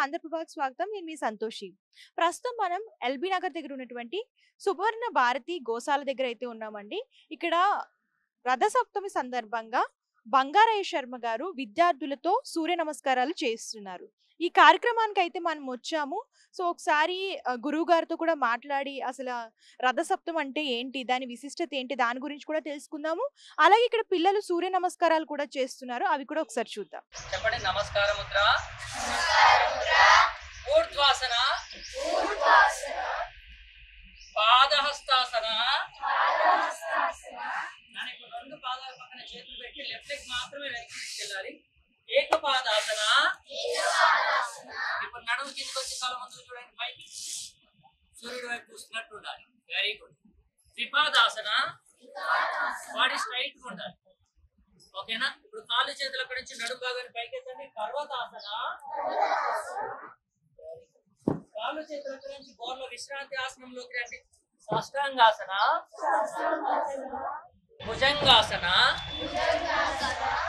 ఆంధ్రప్రభకు స్వాగతం. నేను మీ సంతోషి. ప్రస్తుతం మనం ఎల్బీ నగర్ దగ్గర ఉన్నటువంటి సువర్ణ భారతి గోశాల దగ్గర అయితే ఉన్నామండి. ఇక్కడ రథసప్తమి సందర్భంగా బంగారయ్య శర్మ గారు విద్యార్థులతో సూర్య నమస్కారాలు చేస్తున్నారు. ఈ కార్యక్రమానికి అయితే మనం వచ్చాము. సో ఒకసారి గురువు గారితో కూడా మాట్లాడి అసలు రథసప్తం అంటే ఏంటి, దాని విశిష్టత ఏంటి, దాని గురించి కూడా తెలుసుకుందాము. అలాగే ఇక్కడ పిల్లలు సూర్య నమస్కారాలు కూడా చేస్తున్నారు, అవి కూడా ఒకసారి చూద్దాం. చెప్పండి. నమస్కార ముద్ర, ఊర్ధ్వాసన, పాదహస్తాసన. ఇప్పుడు రెండు పాదాల పక్కన చేతులు పెట్టి లెఫ్ట్ లెగ్ మాత్రమే వెనక్కి తీసుకెళ్ళాలి. ఏకపాదాసన. ఇప్పుడు నడుము కిందకి వచ్చి కాళ్ళ ముందు చూడండి, పైకి సూర్యుడు వైపు చూస్తున్నట్టు ఉండాలి. Very good. త్రిపాదాసన, బాడీ స్ట్రైట్ గా ఉండాలి. ఓకేనా? ఇప్పుడు కాళ్ళు చేతుల అక్కడి నుంచి నడుము భాగాన్ని పైకెత్తండి. పర్వతాసన. కాళ్ళు చేతుల అక్కడి నుంచి బోర్లో విశ్రాంతి ఆసనంలోకి రండి. సాష్టాంగాసన, భుజంగాసన,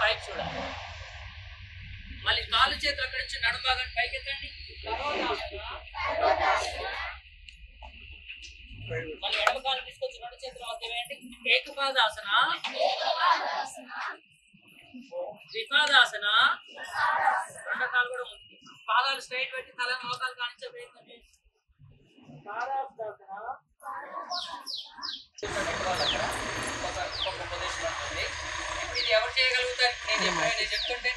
పైకి చూడాలి. మళ్ళీ కాళ్ళు చేతుల అక్కడి నుంచి నడుము భాగాన్ని పైకెత్తండి. మళ్ళీ ఎడమ కాలు తీసుకొచ్చి రెండు చేతుల మధ్య వేయండి. ఏకపాదాసన, త్రిపాదాసన, రెండు కాలు కూడా ఉంది. పాదాలు స్ట్రైట్ పెట్టి తల మోకాలు కానించే ప్రయత్నం చేయండి. ఇప్పుడు ఇది ఎవరు చేయగలుగుతారు? నేను చెప్తుంటే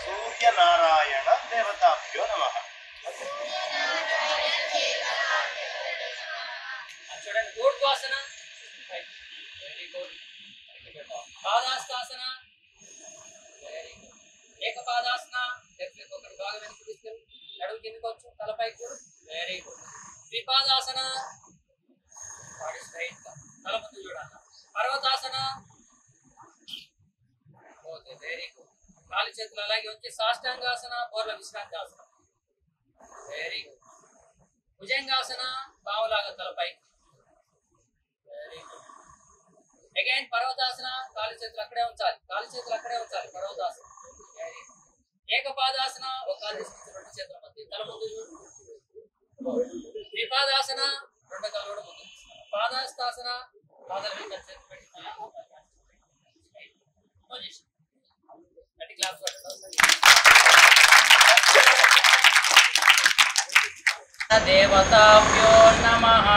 సూర్యనారాయణ దేవతాభ్యో నమః. చూడండి. ఊర్ధ్వాసన, పాదాస్తాసన, ఏకపాదాసన. ఒకటి బాగా వెనక్కి తీసుకెళ్ళి నడుము కిందకి వచ్చు, తలపైకి కూడా. Very good. త్రిపాదాసన, బాడీ స్ట్రైట్ గా తల ముందు చూడాలి. పర్వతాసన. Okay, very good. కాలు చేతులు అలాగే వచ్చి సాష్టాంగాసన, బోర్ల విశ్రాంతాసన. Very good. భుజంగాసన, పావులాగా తలపైకి. Very good. అగైన్ పర్వతాసన. కాలు చేతులు అక్కడే ఉంచాలి, పర్వతాసన. Very good. ఏకపాదాసన, ఒక కాలు తీసుకొచ్చి రెండు చేతుల మధ్య తల ముందు చూడు. త్రిపాదాసన, రెండు కాలు కూడా ముందు. పాదాస్తాసన, పాదాల మీద చేతులు పెట్టి పొజిషన్. దేవతాభ్యో నమః.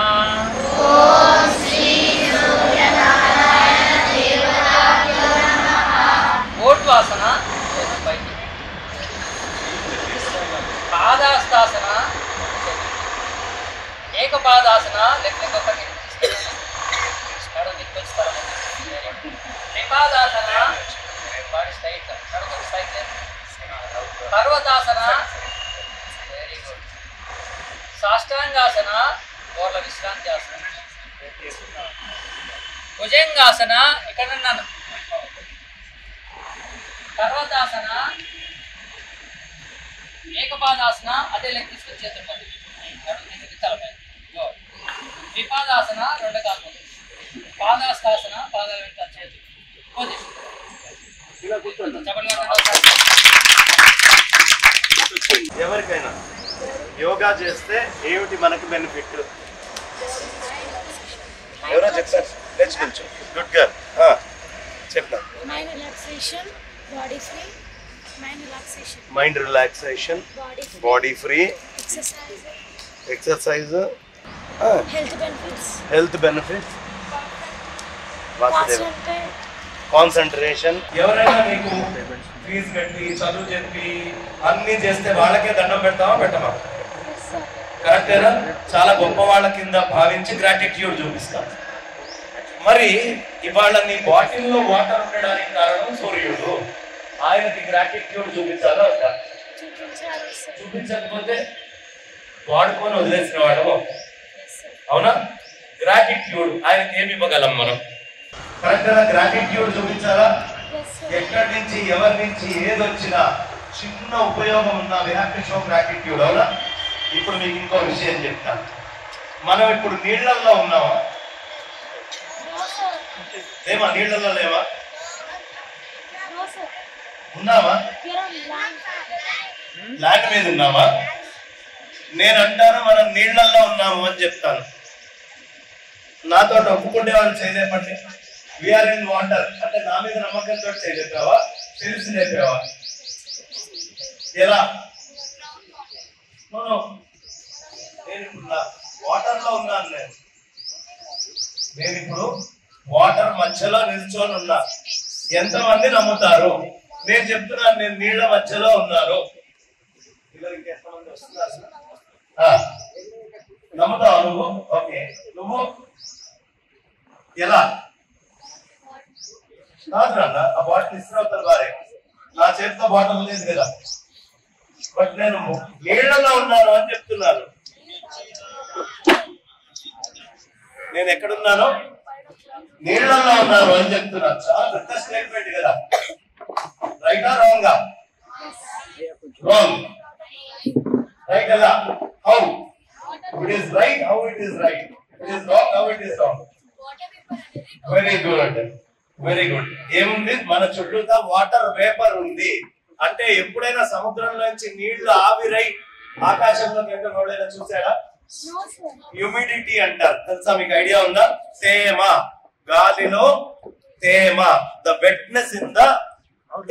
ఊర్ధ్వాసన, పాదాస్తాసన, ఏకపాదాసన. లెఫ్ట్ లెగ్ ఒకటి త్రిపాదాసన, బాడీ స్ట్రైట్, నడుము స్ట్రైట్. పర్వతాసన. Very good. సాష్టాంగాసన, బోర్ల విశ్రాంతి ఆసన. భుజంగాసన, ఇక్కడ ఉన్నాను. పర్వతాసన, ఏకపాదాసన, అదే లెక్క తీసుకొని చేతులు మధ్య నడుము కిందకి తలపై. త్రిపాదాసన, రెండు కాలు ముందు. పాదాస్తాసన, పాదాల వెంట చేతులు. ఎవరికైనా యోగా చేస్తే ఏమిటి మనకి బెనిఫిట్? ఎవరో చెప్తారు. లెట్స్ కొంచెం గుడ్ గర్ల్ చెప్పనా. Mind relaxation, body free, exercise, health benefits, concentration. ఎవరైనా నీకు ఫీజు కట్టి చదువు చెప్పి అన్ని చేస్తే వాళ్ళకే దండం పెడతామా పెట్టమా? కరెక్టేనా? చాలా గొప్ప వాళ్ళ కింద భావించి గ్రాటిట్యూడ్ చూపిస్తాం. మరి ఇవాళ నీ బాటిల్లో వాటర్ ఉండడానికి కారణం సూర్యుడు. ఆయనకి గ్రాటిట్యూడ్ చూపించాలా? చూపించకపోతే వాడుకొని వదిలేసిన వాడము. అవునా? గ్రాటిట్యూడ్ ఆయనకి ఏమి ఇవ్వగలం మనం? కరెక్ట్గా గ్రాటిట్యూడ్ చూపించాలా? ఎక్కడి నుంచి ఎవరి నుంచి ఏదొచ్చినా చిన్న ఉపయోగం ఉన్నా we have to show gratitude. అవునా? ఇప్పుడు మీకు ఇంకో విషయం చెప్తాను. మనం ఇప్పుడు నీళ్లలో ఉన్నామా? లేమా? నీళ్లలో లేవా? ఉన్నావా? ల్యాండ్ మీద ఉన్నావా? నేను అంటాను మనం నీళ్లలో ఉన్నాము అని చెప్తాను. నాతో ఒప్పుకుంటే వాళ్ళు చేయలేపండి. వీఆర్ ఇన్ వాటర్ అంటే నా మీద నమ్మకంతో చేయలేపావా? తెలిసి లేపావా? ఎలా? నేను ఇప్పుడు వాటర్ లో ఉన్నాను. నేను ఇప్పుడు వాటర్ మధ్యలో నిల్చొని ఉన్నా. ఎంతమంది నమ్ముతారు? నేను చెప్తున్నాను నేను నీళ్ల మధ్యలో ఉన్నాను. ఇంకెంతమంది వస్తున్నారు? నమ్ముతావు నువ్వు? ఓకే, నువ్వు ఎలా? కాదు నాన్న, ఆ బాటిల్ ఇస్తున్నారు వారే, నా చేతితో బాటిల్ లేదు కదా. బట్ నేను నీళ్లలో ఉన్నాను అని చెప్తున్నాను. నేను ఎక్కడున్నాను? నీళ్లలో ఉన్నాను అని చెప్తున్నాను. చాలా పెద్ద స్టేట్మెంట్ కదా. రైటా రాంగా? రాంగ్. రైట్ కదా? How it is right, how it is right, it is wrong, how it is wrong. Very good, very good. ఏముంది? మన చుట్టూతా వాటర్ వేపర్ ఉంది. అంటే ఎప్పుడైనా సముద్రంలోంచి నీళ్లు ఆవిరై ఆకాశంలోకి ఎవరైనా చూసాడా? హ్యూమిడిటీ అంటారు, తెలుసా? మీకు ఐడియా ఉందా? తేమ, గాలిలో తేమ, the wetness in the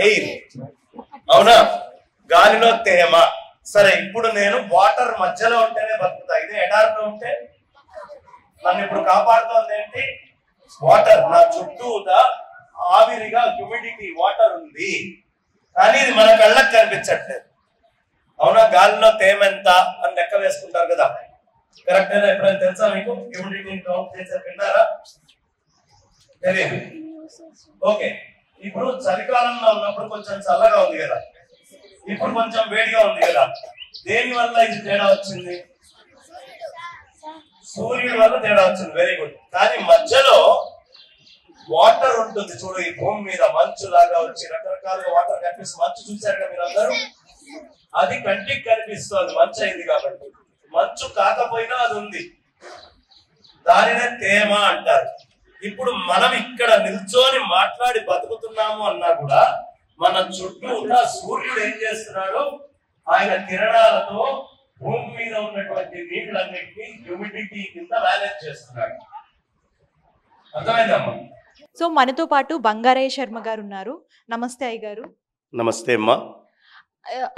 air. అవునా? గాలిలో తేమ. సరే, ఇప్పుడు నేను వాటర్ మధ్యలో ఉంటేనే బతుకుతా. ఇదే ఎడారిలో ఉంటే నన్ను ఇప్పుడు కాపాడుతోంది ఏంటి? వాటర్. నా చుట్టూతా ఆవిరిగా హ్యూమిడిటీ వాటర్ ఉంది, కానీ ఇది మన కళ్ళకి కనిపించట్లేదు. అవునా? గాలిలో తేమ ఎంత అని లెక్క వేసుకుంటారు కదా, కరెక్టేనా? ఎప్పుడైనా తెలుసా మీకు? హ్యూమిడిటీ కౌంట్ చేసే విన్నారా? తెలియదు. ఓకే, ఇప్పుడు చలికాలంలో ఉన్నప్పుడు కొంచెం చల్లగా ఉంది కదా, ఇప్పుడు కొంచెం వేడిగా ఉంది కదా. దేని వల్ల ఇది తేడా వచ్చింది? సూర్యుడి వల్ల తేడా వచ్చింది. Very good. కానీ మధ్యలో వాటర్ ఉంటుంది చూడు, ఈ భూమి మీద మంచు లాగా వచ్చి రకరకాలుగా వాటర్ కనిపిస్తుంది. మంచు చూశారు కదా మీరు అందరూ? అది కంటికి కనిపిస్తుంది, మంచు అయింది కాబట్టి. మంచు కాకపోయినా అది ఉంది, దానినే తేమ అంటారు. ఇప్పుడు మనం ఇక్కడ నిల్చొని మాట్లాడి బతుకుతున్నాము అన్నా కూడా మన చుట్టూ ఉన్న సూర్యుడు ఏం చేస్తున్నాడు? ఆయన కిరణాలతో భూమి మీద ఉన్నటువంటి నీళ్ళన్నింటినీ హ్యూమిడిటీ కింద మేనేజ్ చేస్తున్నాడు. అర్థమైందమ్మా? సో మనతో పాటు బంగారయ్య శర్మ గారు ఉన్నారు. నమస్తే అయ్య గారు. నమస్తే అమ్మా.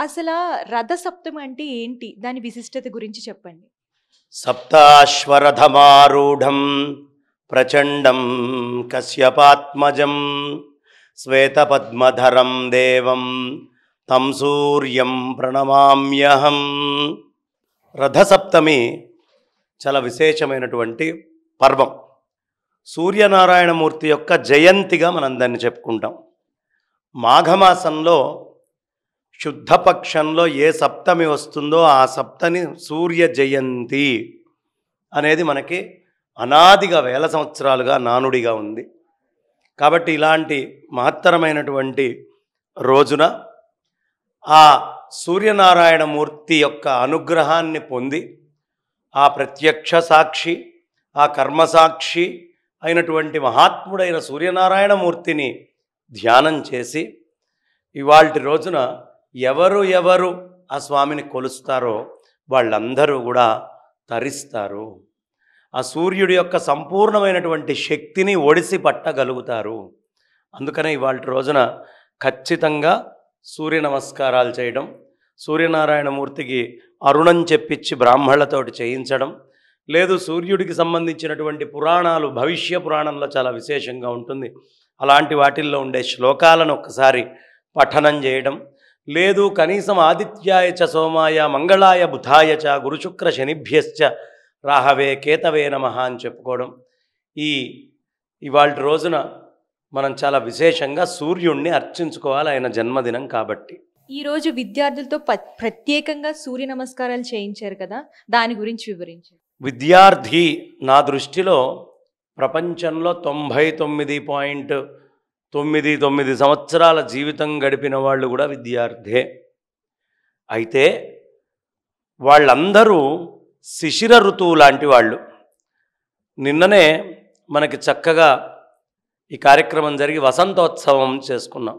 అసలు రథ సప్తమి అంటే ఏంటి, దాని విశిష్టత గురించి చెప్పండి. సప్తాశ్వరథమారూఢం ప్రచండం కశ్యపాత్మజం శ్వేతపద్మధరం దేవం తం సూర్యం ప్రణమామ్యహం. రథసప్తమి చాలా విశేషమైనటువంటి పర్వం. సూర్యనారాయణమూర్తి యొక్క జయంతిగా మనం దాన్ని చెప్పుకుంటాం. మాఘమాసంలో శుద్ధపక్షంలో ఏ సప్తమి వస్తుందో ఆ సప్తమి సూర్య జయంతి అనేది మనకి అనాదిగా వేల సంవత్సరాలుగా నానుడిగా ఉంది. కాబట్టి ఇలాంటి మహత్తరమైనటువంటి రోజున ఆ సూర్యనారాయణమూర్తి యొక్క అనుగ్రహాన్ని పొంది ఆ ప్రత్యక్ష సాక్షి, ఆ కర్మసాక్షి అయినటువంటి మహాత్ముడైన సూర్యనారాయణమూర్తిని ధ్యానం చేసి ఇవాల్టి రోజున ఎవరు ఆ స్వామిని కొలుస్తారో వాళ్ళందరూ కూడా తరిస్తారు. ఆ సూర్యుడి యొక్క సంపూర్ణమైనటువంటి శక్తిని ఒడిసి పట్టగలుగుతారు. అందుకనే ఇవాల్టి రోజున ఖచ్చితంగా సూర్య నమస్కారాలు చేయడం, సూర్యనారాయణమూర్తికి అరుణం చెప్పించి బ్రాహ్మణులతోటి చేయించడం, లేదు సూర్యుడికి సంబంధించినటువంటి పురాణాలు భవిష్య పురాణంలో చాలా విశేషంగా ఉంటుంది, అలాంటి వాటిల్లో ఉండే శ్లోకాలను ఒక్కసారి పఠనం చేయడం, లేదు కనీసం ఆదిత్యాయ చ సోమాయ మంగళాయ బుధాయ చ గురుశుక్ర శనిభ్యశ్చ రాహవే కేతవే నమః అని చెప్పుకోవడం. ఇవాల్టి రోజున మనం చాలా విశేషంగా సూర్యుణ్ణి అర్చించుకోవాలి, ఆయన జన్మదినం కాబట్టి. ఈరోజు విద్యార్థులతో ప్రత్యేకంగా సూర్య నమస్కారాలు చేయించారు కదా, దాని గురించి వివరించండి. విద్యార్థి నా దృష్టిలో ప్రపంచంలో 99.99 సంవత్సరాల జీవితం గడిపిన వాళ్ళు కూడా విద్యార్థే. అయితే వాళ్ళందరూ శిశిర ఋతువు లాంటి వాళ్ళు. నిన్ననే మనకి చక్కగా ఈ కార్యక్రమం జరిగి వసంతోత్సవం చేసుకున్నాం.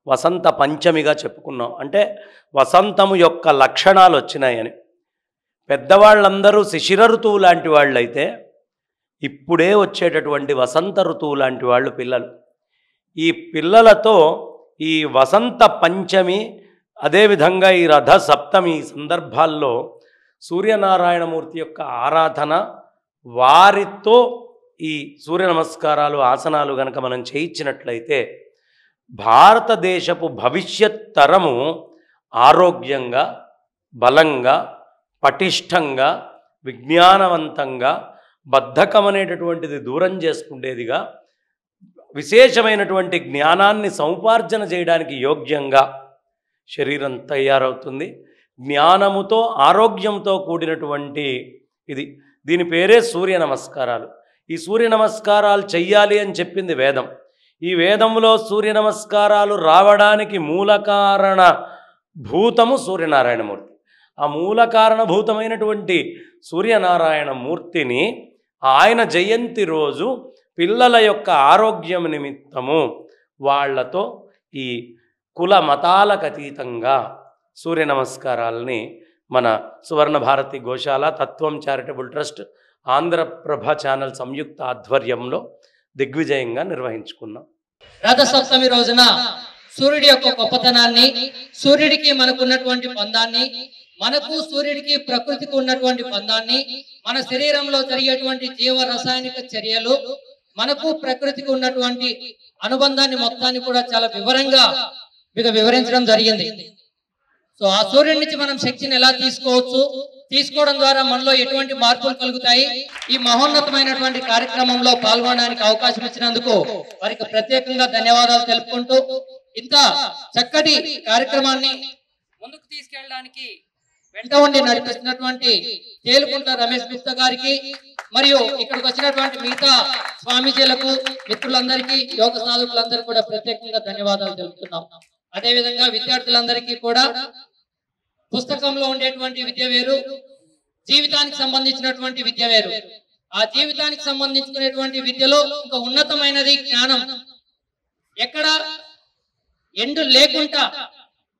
వసంత పంచమిగా చెప్పుకున్నాం. అంటే వసంతము యొక్క లక్షణాలు వచ్చినాయని. పెద్దవాళ్ళందరూ శిశిర ఋతువు లాంటి వాళ్ళైతే ఇప్పుడే వచ్చేటటువంటి వసంత ఋతువు లాంటి వాళ్ళు పిల్లలు. ఈ పిల్లలతో ఈ వసంత పంచమి అదేవిధంగా ఈ రథ సప్తమి సందర్భాల్లో సూర్యనారాయణమూర్తి యొక్క ఆరాధన, వారితో ఈ సూర్య నమస్కారాలు ఆసనాలు గనక మనం చేయించినట్లయితే భారతదేశపు భవిష్యత్ తరము ఆరోగ్యంగా, బలంగా, పటిష్టంగా, విజ్ఞానవంతంగా, బద్ధకం అనేటటువంటిది దూరం చేసుకునేదిగా, విశేషమైనటువంటి జ్ఞానాన్ని సముపార్జన చేయడానికి యోగ్యంగా శరీరం తయారవుతుంది. జ్ఞానముతో ఆరోగ్యంతో కూడినటువంటి ఇది. దీని పేరే సూర్య నమస్కారాలు. ఈ సూర్య నమస్కారాలు చెయ్యాలి అని చెప్పింది వేదం. ఈ వేదంలో సూర్య నమస్కారాలు రావడానికి మూల కారణ భూతము సూర్యనారాయణమూర్తి. ఆ మూల కారణభూతమైనటువంటి సూర్యనారాయణమూర్తిని ఆయన జయంతి రోజు పిల్లల యొక్క ఆరోగ్యం నిమిత్తము వాళ్లతో ఈ కుల మతాలకు అతీతంగా సూర్య నమస్కారాలని మన సువర్ణ భారతి గోశాల, తత్వం చారిటబుల్ ట్రస్ట్, ఆంధ్రప్రభ ఛానల్ సంయుక్త ఆధ్వర్యంలో దిగ్విజయంగా నిర్వహించుకున్నాం. రథ సప్తమి రోజున సూర్యుడి యొక్క గొప్పతనాన్ని, సూర్యుడికి మనకు ఉన్నటువంటి బంధాన్ని, మనకు సూర్యుడికి ప్రకృతికి ఉన్నటువంటి బంధాన్ని, మన శరీరంలో జరిగేటువంటి జీవ రసాయనిక చర్యలు, మనకు ప్రకృతికి ఉన్నటువంటి అనుబంధాన్ని మొత్తాన్ని కూడా చాలా వివరంగా మీకు వివరించడం జరిగింది. సో ఆ సూర్యుడి నుంచి మనం శక్తిని ఎలా తీసుకోవచ్చు, తీసుకోవడం ద్వారా మనలో ఎటువంటి మార్పులు కలుగుతాయి, ఈ మహోన్నతమైనటువంటి కార్యక్రమంలో పాల్గొనడానికి అవకాశం ఇచ్చినందుకు వారికి ప్రత్యేకంగా ధన్యవాదాలు తెలుపుకుంటూ, ఇంత చక్కటి కార్యక్రమాన్ని ముందుకు తీసుకెళ్ళడానికి వెంట ఉండి నడిపిస్తున్నటువంటి తేలుకుంట రమేష్ గుప్తా గారికి, మరియు ఇక్కడికి వచ్చినటువంటి మిగతా స్వామీజీలకు, మిత్రులందరికీ, యోగ సాధకులందరికీ కూడా ప్రత్యేకంగా ధన్యవాదాలు తెలుపుతున్నాం. అదేవిధంగా విద్యార్థులందరికీ కూడా పుస్తకంలో ఉండేటువంటి విద్య వేరు, జీవితానికి సంబంధించినటువంటి విద్య వేరు. ఆ జీవితానికి సంబంధించుకునేటువంటి విద్యలో ఇంకా ఉన్నతమైనది జ్ఞానం. ఎక్కడ ఎండు లేకుండా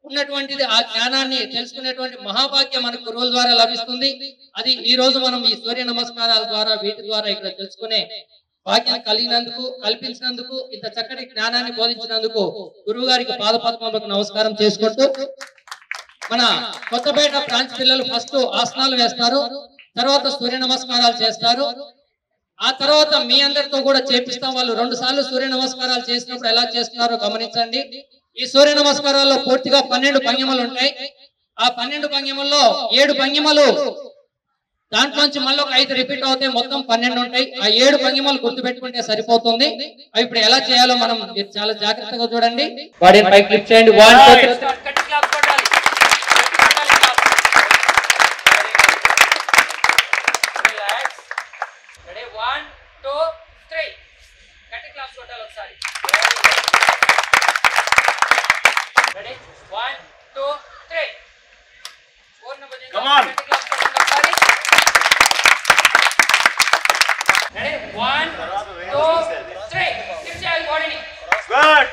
ఉన్నటువంటిది ఆ జ్ఞానాన్ని తెలుసుకునేటువంటి మహాభాగ్యం మనకు గురువుల ద్వారా లభిస్తుంది. అది ఈ రోజు మనం ఈ సూర్య నమస్కారాల ద్వారా, వీటి ద్వారా ఇక్కడ తెలుసుకునే భాగ్యాన్ని కల్పించినందుకు, ఇంత చక్కటి జ్ఞానాన్ని బోధించినందుకు గురువు గారికి పాదపద్మములకు నమస్కారం చేసుకుంటూ, మన కొత్తపేట బ్రాంచ్ పిల్లలు ఫస్ట్ ఆసనాలు వేస్తారు, తర్వాత సూర్య నమస్కారాలు చేస్తారు. ఆ తర్వాత మీ అందరితో కూడా చేపిస్తాం. వాళ్ళు 2 సార్లు సూర్య నమస్కారాలు చేసినప్పుడు ఎలా చేస్తున్నారో గమనించండి. ఈ సూర్య నమస్కారాల్లో పూర్తిగా 12 భంగిమలు ఉంటాయి. ఆ 12 భంగిమల్లో 7 భంగిమలు, దాంట్లోంచి మళ్ళీ ఒక 5 రిపీట్ అవుతాయి. మొత్తం 12 ఉంటాయి. ఆ 7 భంగిమలు గుర్తు పెట్టుకుంటే సరిపోతుంది. అవి ఇప్పుడు ఎలా చేయాలో మనం చాలా జాగ్రత్తగా చూడండి. బాడీని పైకి క్లిక్ చేయండి. 1 2 3 Come on. Ready? 1 2 3. Keep your body. Good.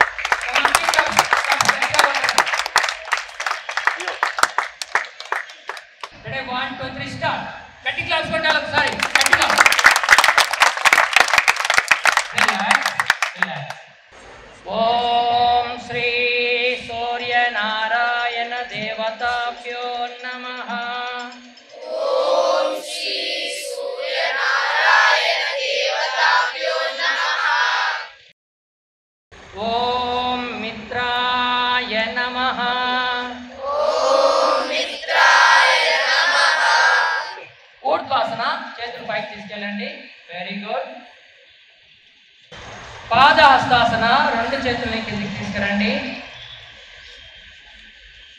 Ready? 1 2 3 start. Gatti claps కొట్టాలి ఒకసారి. Gatti claps. Relax. ఓం శ్రీ సూర్య నారాయణ దేవతాభ్యో నమః. ఓం శ్రీ సూర్య నారాయణ దేవతాభ్యో నమః. ఓం మిత్రాయ నమః. ఓం మిత్రాయ నమః. ఊర్ధ్వాసన, చేతులు పైకి తీసుకెళ్ళండి. Very good. పాదహస్తాసన, 2 చేతులని కిందికి తీసుకురండి.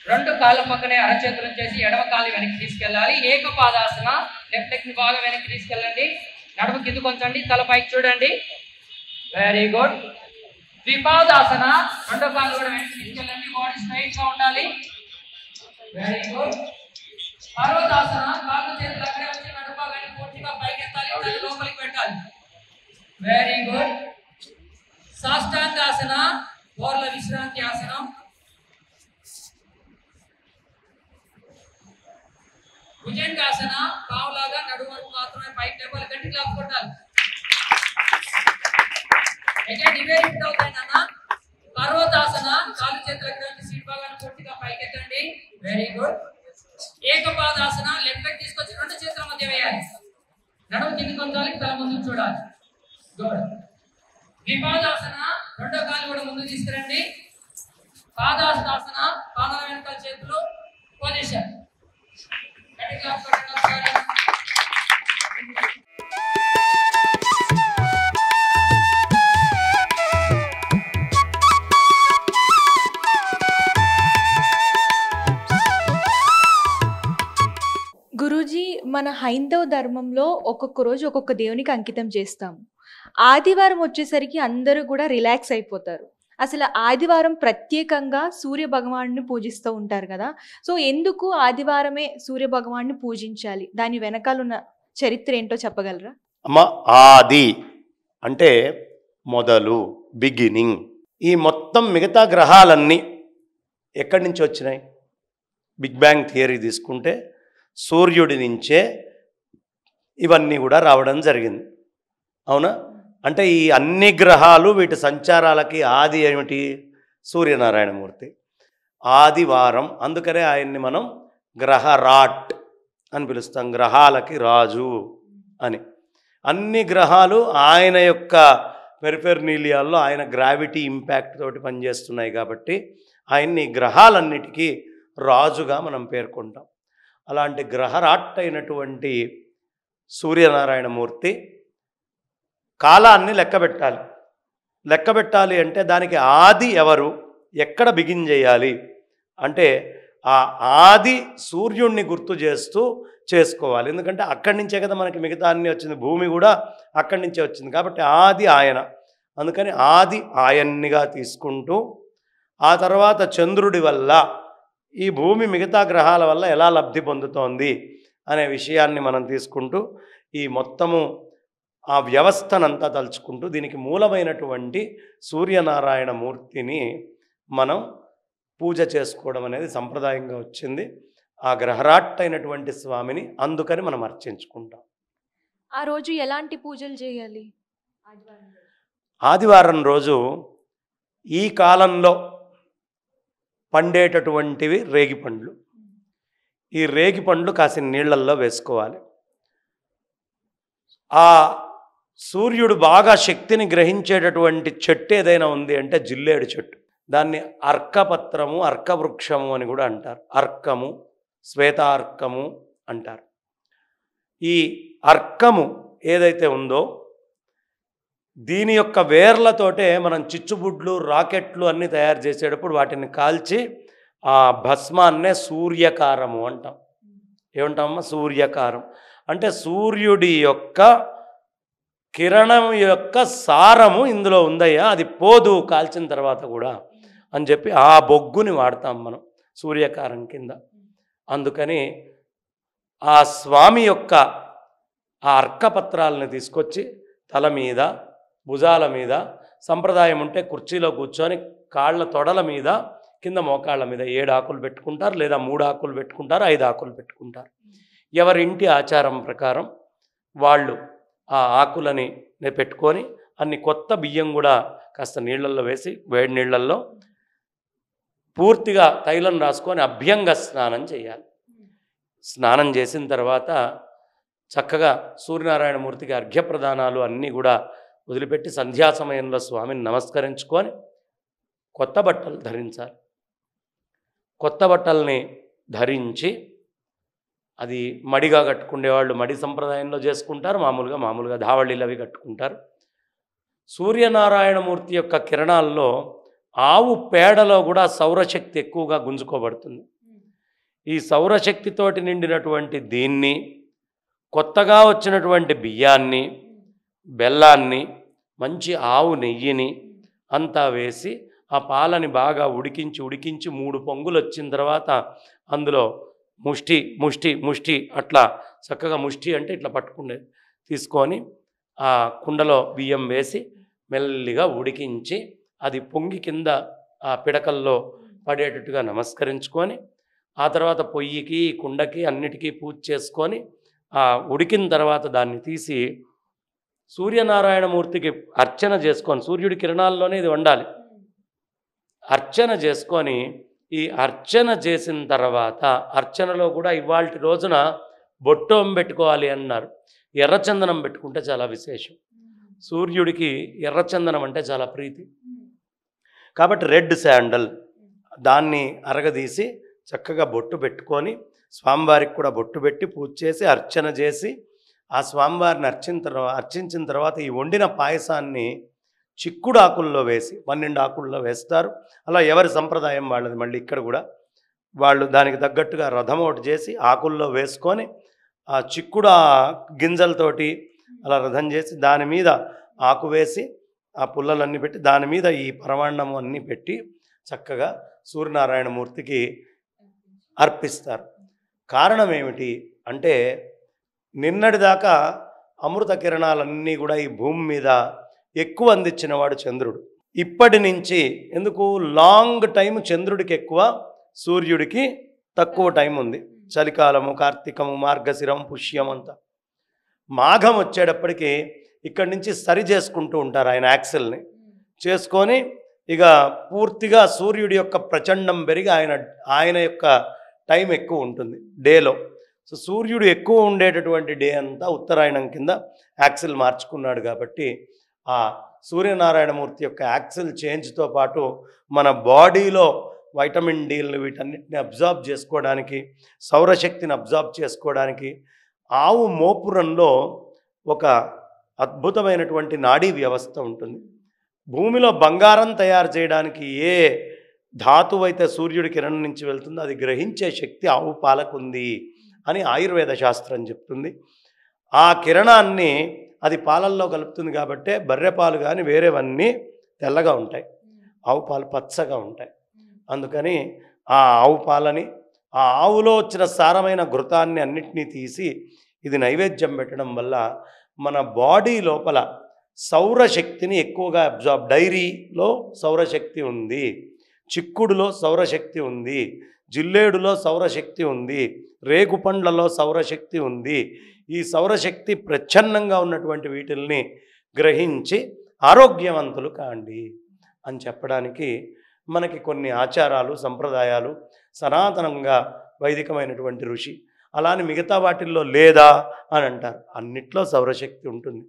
2 కాళ్ళ పక్కనే అరచేతులు చేసి ఎడమ కాలు వెనక్కి తీసుకెళ్ళాలి. ఏకపాదాసన, లెఫ్ట్ లెగ్ ని బాగా వెనక్కి తీసుకెళ్ళండి. నడుము కింద కొంచండి, తల పైకి చూడండి. Very good. ద్విపాదాసన, 2 కాళ్ళు కూడా వెనక్కి తీసుకెళ్ళండి. బాడీ స్ట్రైట్ గా ఉండాలి. Very good. పర్వతాసన, కాళ్ళు చేతులు అక్కడే వచ్చి నడుము భాగాన్ని పూర్తిగా పైకి ఎత్తాలి, తల లోపలికి పెట్టాలి. Very good. సాష్టాంగాసన, బోర్ల విశ్రాంతి ఆసనం. భుజంగాసన పావులాగా నడుము వరకు మాత్రమే పైకి లేవాలి, గట్టి క్లాప్ కొట్టాలి. అగైన్ ఇవే రిపీట్ అవుతాయి నాన్న. పర్వతాసన కాలు చేతులకు నుంచి సీట్ భాగాన్ని పూర్తిగా పైకెత్తండి. Very good. ఏకపాదాసన లెఫ్ట్ లెగ్ తీసుకొచ్చి రెండు చేతుల మధ్య వేయాలి. నడుము కిందికి వంచాలి, తల ముందుకు చూడాలి. గుడ్. విపాదాసన రెండో కాలు కూడా ముందుకు తీసుకురండి. పాదాస్తాసన పాదాల వెనకాల చేతులు పొజిషన్. గట్టి క్లాప్ కొట్టండి ఒకసారి. గురూజీ, మన హైందవ ధర్మంలో ఒక్కొక్క రోజు ఒక్కొక్క దేవునికి అంకితం చేస్తాము. ఆదివారం వచ్చేసరికి అందరూ కూడా రిలాక్స్ అయిపోతారు. అసలు ఆదివారం ప్రత్యేకంగా సూర్య భగవాన్ని పూజిస్తూ ఉంటారు కదా. సో ఎందుకు ఆదివారమే సూర్య భగవాన్ని పూజించాలి? దాని వెనకాల ఉన్న చరిత్ర ఏంటో చెప్పగలరా? అమ్మ, ఆది అంటే మొదలు, బిగినింగ్. ఈ మొత్తం మిగతా గ్రహాలన్నీ ఎక్కడి నుంచి వచ్చినాయి? బిగ్ బ్యాంగ్ థియరీ తీసుకుంటే సూర్యుడి నుంచే ఇవన్నీ కూడా రావడం జరిగింది. అవునా? అంటే ఈ అన్ని గ్రహాలు వీటి సంచారాలకి ఆది ఏమిటి? సూర్యనారాయణమూర్తి. ఆదివారం, అందుకనే ఆయన్ని మనం గ్రహరాట్ అని పిలుస్తాం, గ్రహాలకి రాజు అని. అన్ని గ్రహాలు ఆయన యొక్క పెరిఫెర్నీలియాల్లో ఆయన గ్రావిటీ ఇంపాక్ట్ తోటి పనిచేస్తున్నాయి కాబట్టి ఆయన్ని గ్రహాలన్నిటికీ రాజుగా మనం పేర్కొంటాం. అలాంటి గ్రహరాట్ అయినటువంటి సూర్యనారాయణమూర్తి కాలాన్ని లెక్కబెట్టాలి అంటే దానికి ఆది ఎవరు, ఎక్కడ బిగిన్ చేయాలి అంటే ఆ ఆది సూర్యుడిని గుర్తు చేస్తూ చేసుకోవాలి. ఎందుకంటే అక్కడి నుంచే కదా మనకి మిగతా అన్నీ వచ్చింది. భూమి కూడా అక్కడి నుంచే వచ్చింది కాబట్టి ఆది ఆయన. అందుకని ఆది ఆయన్నిగా తీసుకుంటూ ఆ తర్వాత చంద్రుడి వల్ల ఈ భూమి మిగతా గ్రహాల వల్ల ఎలా లబ్ధి పొందుతోంది అనే విషయాన్ని మనం తీసుకుంటూ ఈ మొత్తము ఆ వ్యవస్థనంతా తలుచుకుంటూ దీనికి మూలమైనటువంటి సూర్యనారాయణ మూర్తిని మనం పూజ చేసుకోవడం అనేది సంప్రదాయంగా వచ్చింది. ఆ గ్రహరాట్ అయినటువంటి స్వామిని అందుకని మనం అర్చించుకుంటాం. ఆ రోజు ఎలాంటి పూజలు చేయాలి? ఆదివారం రోజు ఈ కాలంలో పండేటటువంటివి రేగిపండ్లు. ఈ రేగిపండ్లు కాసిన నీళ్ళల్లో వేసుకోవాలి. ఆ సూర్యుడు బాగా శక్తిని గ్రహించేటటువంటి చెట్టు ఏదైనా ఉంది అంటే జిల్లేడు చెట్టు. దాన్ని అర్కపత్రము, అర్కవృక్షము అని కూడా అంటారు. అర్కము, శ్వేతార్కము అంటారు. ఈ అర్కము ఏదైతే ఉందో దీని యొక్క వేర్లతోటే మనం చిచ్చుబుడ్లు, రాకెట్లు అన్నీ తయారు చేసేటప్పుడు వాటిని కాల్చి ఆ భస్మాన్నే సూర్యకారము అంటాం. ఏమంటామమ్మా? సూర్యకారం. అంటే సూర్యుడి యొక్క కిరణం యొక్క సారము ఇందులో ఉందయ్యా, అది పోదు కాల్చిన తర్వాత కూడా అని చెప్పి ఆ బొగ్గుని వాడతాం మనం సూర్యకారం కింద. అందుకని ఆ స్వామి యొక్క ఆ అర్కపత్రాలను తీసుకొచ్చి తల మీద, భుజాల మీద, సంప్రదాయం ఉంటే కుర్చీలో కూర్చొని కాళ్ళ తొడల మీద, కింద మోకాళ్ళ మీద 7 ఆకులు పెట్టుకుంటారు, లేదా 3 ఆకులు పెట్టుకుంటారు, 5 ఆకులు పెట్టుకుంటారు. ఎవరి ఇంటి ఆచారం ప్రకారం వాళ్ళు ఆ ఆకులని పెట్టుకొని అన్ని కొత్త బియ్యం కూడా కాస్త నీళ్ళల్లో వేసి వేడి నీళ్ళల్లో పూర్తిగా తైలం రాసుకొని అభ్యంగ స్నానం చేయాలి. స్నానం చేసిన తర్వాత చక్కగా సూర్యనారాయణమూర్తికి అర్ఘ్యప్రదానాలు అన్నీ కూడా వదిలిపెట్టి సంధ్యా సమయంలో స్వామిని నమస్కరించుకొని కొత్త బట్టలు ధరించాలి. కొత్త బట్టల్ని ధరించి అది మడిగా కట్టుకునేవాళ్ళు మడి సంప్రదాయంలో చేసుకుంటారు, మామూలుగా ధావళీలు అవి కట్టుకుంటారు. సూర్యనారాయణమూర్తి యొక్క కిరణాల్లో ఆవు పేడలో కూడా సౌరశక్తి ఎక్కువగా గుంజుకోబడుతుంది. ఈ సౌరశక్తితోటి నిండినటువంటి దీన్ని, కొత్తగా వచ్చినటువంటి బియ్యాన్ని, బెల్లాన్ని, మంచి ఆవు నెయ్యిని అంతా వేసి ఆ పాలని బాగా ఉడికించి 3 పొంగులు వచ్చిన తర్వాత అందులో ముష్టి అట్లా చక్కగా ముష్టి అంటే ఇట్లా పట్టుకునేది తీసుకొని ఆ కుండలో బియ్యం వేసి మెల్లిగా ఉడికించి అది పొంగి కింద ఆ పిడకల్లో పడేటట్టుగా నమస్కరించుకొని ఆ తర్వాత పొయ్యికి కుండకి అన్నిటికీ పూజ చేసుకొని ఉడికిన తర్వాత దాన్ని తీసి సూర్యనారాయణమూర్తికి అర్చన చేసుకొని, సూర్యుడి కిరణాల్లోనే ఇది వండాలి. అర్చన చేసుకొని ఈ అర్చన చేసిన తర్వాత, అర్చనలో కూడా ఇవాల్టి రోజున బొట్టం పెట్టుకోవాలి అన్నారు. ఎర్రచందనం పెట్టుకుంటే చాలా విశేషం. సూర్యుడికి ఎర్రచందనం అంటే చాలా ప్రీతి కాబట్టి రెడ్ శాండల్ దాన్ని అరగదీసి చక్కగా బొట్టు పెట్టుకొని స్వామివారికి కూడా బొట్టు పెట్టి పూజ చేసి అర్చన చేసి ఆ స్వామివారిని అర్చించిన తర్వాత ఈ వండిన పాయసాన్ని చిక్కుడు ఆకుల్లో వేసి 12 ఆకుల్లో వేస్తారు. అలా ఎవరి సంప్రదాయం వాళ్ళది. మళ్ళీ ఇక్కడ కూడా వాళ్ళు దానికి తగ్గట్టుగా రథం ఒకటి చేసి ఆకుల్లో వేసుకొని ఆ చిక్కుడు గింజలతోటి అలా రథం చేసి దాని మీద ఆకు వేసి ఆ పుల్లలన్నీ పెట్టి దాని మీద ఈ పరమాన్నము అన్నీ పెట్టి చక్కగా సూర్యనారాయణమూర్తికి అర్పిస్తారు. కారణం ఏమిటి అంటే నిన్నటిదాకా అమృత కిరణాలన్నీ కూడా ఈ భూమి మీద ఎక్కువ అందించినవాడు చంద్రుడు. ఇప్పటి నుంచి ఎందుకు లాంగ్ టైం చంద్రుడికి ఎక్కువ, సూర్యుడికి తక్కువ టైం ఉంది. చలికాలము, కార్తీకము, మార్గశిరం, పుష్యం అంతా. మాఘం వచ్చేటప్పటికి ఇక్కడి నుంచి సరి చేసుకుంటూ ఉంటారు ఆయన యాక్సిల్ని చేసుకొని ఇక పూర్తిగా సూర్యుడి యొక్క ప్రచండం పెరిగి ఆయన యొక్క టైం ఎక్కువ ఉంటుంది డేలో. సో సూర్యుడు ఎక్కువ ఉండేటటువంటి డే అంతా ఉత్తరాయణం కింద యాక్సిల్ మార్చుకున్నాడు కాబట్టి ఆ సూర్యనారాయణమూర్తి యొక్క యాక్సిల్ చేంజ్తో పాటు మన బాడీలో వైటమిన్ డీలను వీటన్నిటిని అబ్జార్బ్ చేసుకోవడానికి, సౌరశక్తిని అబ్జార్బ్ చేసుకోవడానికి ఆవు మోపురంలో ఒక అద్భుతమైనటువంటి నాడీ వ్యవస్థ ఉంటుంది. భూమిలో బంగారం తయారు చేయడానికి ఏ ధాతువు అయితే సూర్యుడి కిరణం నుంచి వెళ్తుందో అది గ్రహించే శక్తి ఆవు పాలకుంది అని ఆయుర్వేద శాస్త్రం చెప్తుంది. ఆ కిరణాన్ని అది పాలల్లో కలుపుతుంది కాబట్టి బర్రెపాలు కానీ వేరేవన్నీ తెల్లగా ఉంటాయి, ఆవు పాలు పచ్చగా ఉంటాయి. అందుకని ఆ ఆవు పాలని ఆ ఆవులో వచ్చిన సారమైన ఘృతాన్ని అన్నిటినీ తీసి ఇది నైవేద్యం పెట్టడం వల్ల మన బాడీ లోపల సౌరశక్తిని ఎక్కువగా అబ్జార్బ్. డైరీలో సౌరశక్తి ఉంది, చిక్కుడులో సౌరశక్తి ఉంది, జిల్లేడులో సౌరశక్తి ఉంది, రేగుపండ్లలో సౌరశక్తి ఉంది. ఈ సౌరశక్తి ప్రచ్ఛన్నంగా ఉన్నటువంటి వీటిల్ని గ్రహించి ఆరోగ్యవంతులు కాండి అని చెప్పడానికి మనకి కొన్ని ఆచారాలు, సంప్రదాయాలు సనాతనంగా వైదికమైనటువంటి ఋషి. అలానే మిగతా వాటిల్లో లేదా అని అంటారు. అన్నిట్లో సౌరశక్తి ఉంటుంది.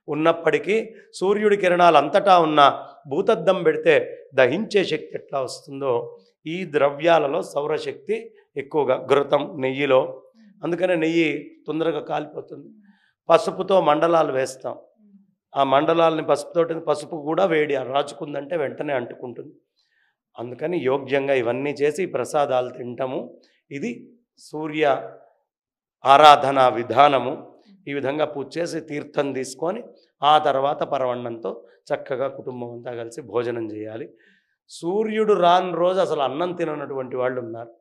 ఉన్నప్పటికీ సూర్యుడి కిరణాలు అంతటా ఉన్న భూతద్దం పెడితే దహించే శక్తి ఎట్లా వస్తుందో ఈ ద్రవ్యాలలో సౌరశక్తి ఎక్కువగా. ఘృతం నెయ్యిలో, అందుకనే నెయ్యి తొందరగా కాలిపోతుంది. పసుపుతో మండలాలు వేస్తాం. ఆ మండలాలని పసుపు కూడా వేడి రాచుకుందంటే వెంటనే అంటుకుంటుంది. అందుకని యోగ్యంగా ఇవన్నీ చేసి ప్రసాదాలు తింటాము. ఇది సూర్య ఆరాధన విధానము. ఈ విధంగా పూజ చేసి తీర్థం తీసుకొని ఆ తర్వాత పరవన్నంతో చక్కగా కుటుంబం అంతా కలిసి భోజనం చేయాలి. సూర్యుడు రాని రోజు అసలు అన్నం తిననటువంటి వాళ్ళు ఉన్నారు.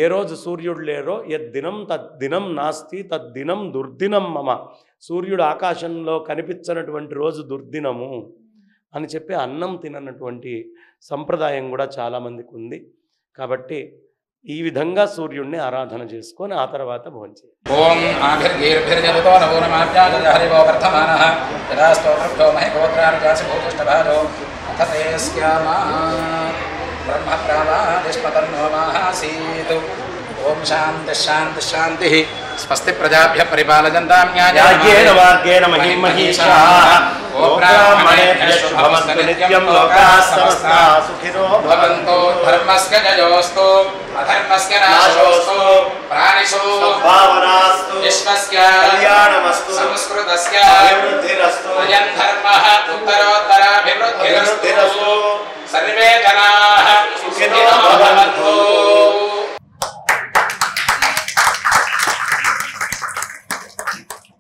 ఏ రోజు సూర్యుడు లేరో యద్దినం తద్దినం నాస్తి తద్దినం దుర్దినం మమ. సూర్యుడు ఆకాశంలో కనిపించినటువంటి రోజు దుర్దినము అని చెప్పి అన్నం తిననటువంటి సంప్రదాయం కూడా చాలామందికి ఉంది. కాబట్టి ఈ విధంగా సూర్యుడిని ఆరాధన చేసుకొని ఆ తర్వాత భోంచేయాలి. ఓం ఆభిర్గీర్భిర్జలతో నవో నమాభ్యాగహరివో వర్ధమానః యదా స్తోత్రభ్యో మహిగోత్రానుజాసి భూతిష్టభాజో అథతేస్యామా బ్రహ్మప్రావాదిష్మతన్నో మాహాసీత్. ఓం శాంతి శాంతి శాంతి. స్వస్తి ప్రజాభ్యః పరిపాలయంతాం న్యాయేన మార్గేణ మహిమహీషాః. ఓం బ్రాహ్మణేభ్యః శుభమస్తు నిత్యం. లోకాః సమస్తాః సుఖినో భవంతు. ధర్మస్య జయోస్తు అధర్మస్య నాశోస్తు. ప్రాణిషు సద్భావనాస్తు. విశ్వస్య కళ్యాణమస్తు. సంస్కృతస్య అభివృద్ధిరస్తు. అయం ధర్మః ఉత్తరోత్తరాభివృద్ధిరస్తు.